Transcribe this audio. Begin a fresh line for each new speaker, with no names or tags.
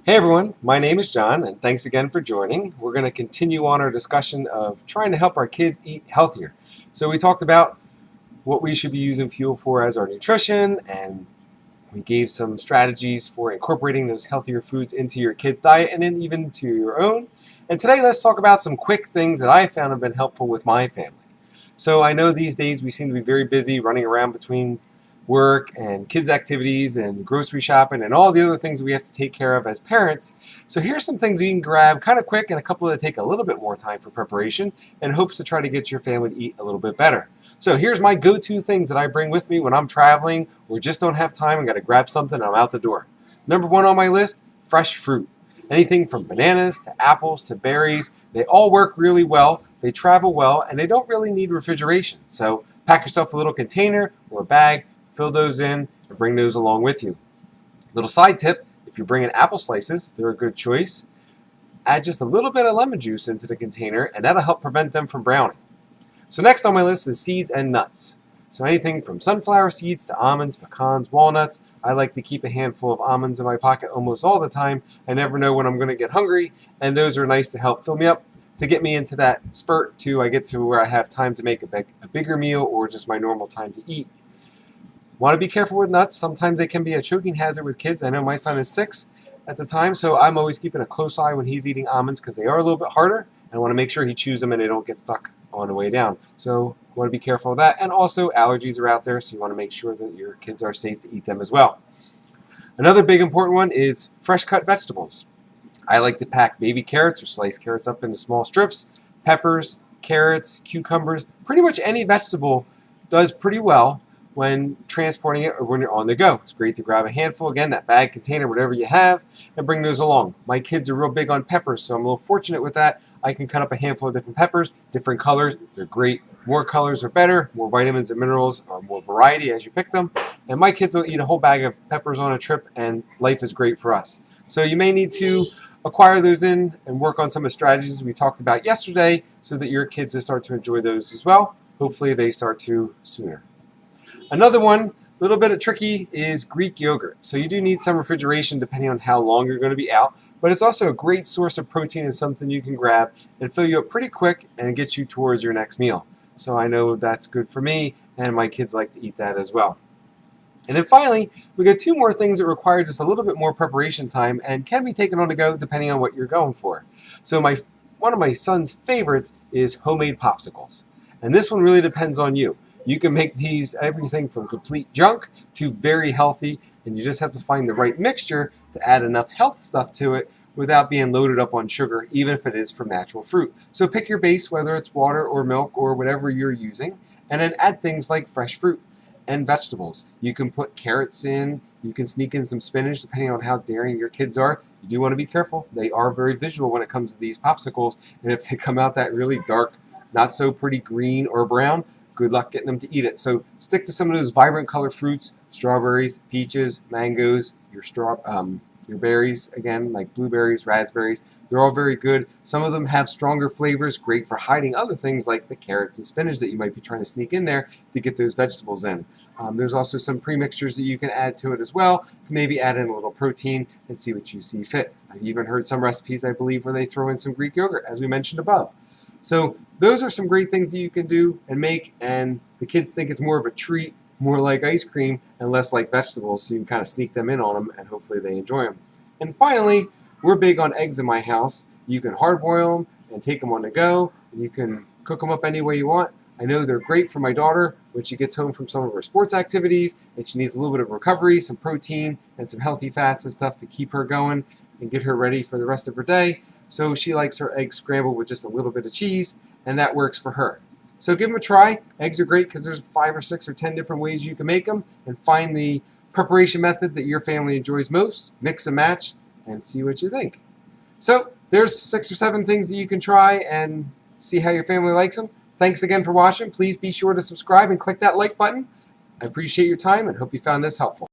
Hey everyone, my name is John, and thanks again for joining. We're going to continue on our discussion of trying to help our kids eat healthier. So, we talked about what we should be using fuel for as our nutrition, and we gave some strategies for incorporating those healthier foods into your kids' diet and then even to your own. And today, let's talk about some quick things that I found have been helpful with my family. So, I know these days we seem to be very busy running around between work and kids' activities and grocery shopping and all the other things we have to take care of as parents. So here's some things you can grab kind of quick and a couple that take a little bit more time for preparation in hopes to try to get your family to eat a little bit better. So here's my go-to things that I bring with me when I'm traveling or just don't have time and got to grab something and I'm out the door. Number one on my list, fresh fruit. Anything from bananas to apples to berries, they all work really well, they travel well, and they don't really need refrigeration. So pack yourself a little container or a bag, fill those in, and bring those along with you. Little side tip, if you're bringing apple slices, they're a good choice. Add just a little bit of lemon juice into the container, and that'll help prevent them from browning. So next on my list is seeds and nuts. So anything from sunflower seeds to almonds, pecans, walnuts. I like to keep a handful of almonds in my pocket almost all the time. I never know when I'm going to get hungry, and those are nice to help fill me up, to get me into that spurt till I get to where I have time to make a bigger meal or just my normal time to eat. Want to be careful with nuts. Sometimes they can be a choking hazard with kids. I know my son is 6 at the time, so I'm always keeping a close eye when he's eating almonds because they are a little bit harder. And I want to make sure he chews them and they don't get stuck on the way down. So you want to be careful of that. And also allergies are out there, so you want to make sure that your kids are safe to eat them as well. Another big important one is fresh cut vegetables. I like to pack baby carrots or sliced carrots up into small strips, peppers, carrots, cucumbers, pretty much any vegetable does pretty well when transporting it or when you're on the go. It's great to grab a handful, again, that bag, container, whatever you have, and bring those along. My kids are real big on peppers, so I'm a little fortunate with that. I can cut up a handful of different peppers, different colors. They're great. More colors are better, more vitamins and minerals, or more variety as you pick them. And my kids will eat a whole bag of peppers on a trip, and life is great for us. So you may need to acquire those in and work on some of the strategies we talked about yesterday so that your kids will start to enjoy those as well. Hopefully they start to sooner. Another one, a little bit tricky, is Greek yogurt. So you do need some refrigeration depending on how long you're going to be out, but it's also a great source of protein and something you can grab and fill you up pretty quick and get you towards your next meal. So I know that's good for me, and my kids like to eat that as well. And then finally, we got 2 more things that require just a little bit more preparation time and can be taken on the go depending on what you're going for. So one of my son's favorites is homemade popsicles. And this one really depends on you. You can make these everything from complete junk to very healthy, and you just have to find the right mixture to add enough health stuff to it without being loaded up on sugar, even if it is from natural fruit. So pick your base, whether it's water or milk or whatever you're using, and then add things like fresh fruit and vegetables. You can put carrots in, you can sneak in some spinach depending on how daring your kids are. You do want to be careful. They are very visual when it comes to these popsicles, and if they come out that really dark, not so pretty green or brown, good luck getting them to eat it. So stick to some of those vibrant colored fruits, strawberries, peaches, mangoes, your berries, again, like blueberries, raspberries. They're all very good. Some of them have stronger flavors, great for hiding other things like the carrots and spinach that you might be trying to sneak in there to get those vegetables in. There's also some premixtures that you can add to it as well to maybe add in a little protein and see what you see fit. I've even heard some recipes, I believe, where they throw in some Greek yogurt, as we mentioned above. So those are some great things that you can do and make, and the kids think it's more of a treat, more like ice cream and less like vegetables, so you can kind of sneak them in on them and hopefully they enjoy them. And finally, we're big on eggs in my house. You can hard boil them and take them on the go, and you can cook them up any way you want. I know they're great for my daughter when she gets home from some of her sports activities and she needs a little bit of recovery, some protein and some healthy fats and stuff to keep her going and get her ready for the rest of her day. So she likes her eggs scrambled with just a little bit of cheese, and that works for her. So give them a try. Eggs are great because there's 5 or 6 or 10 different ways you can make them, and find the preparation method that your family enjoys most, mix and match, and see what you think. So there's 6 or 7 things that you can try and see how your family likes them. Thanks again for watching. Please be sure to subscribe and click that like button. I appreciate your time and hope you found this helpful.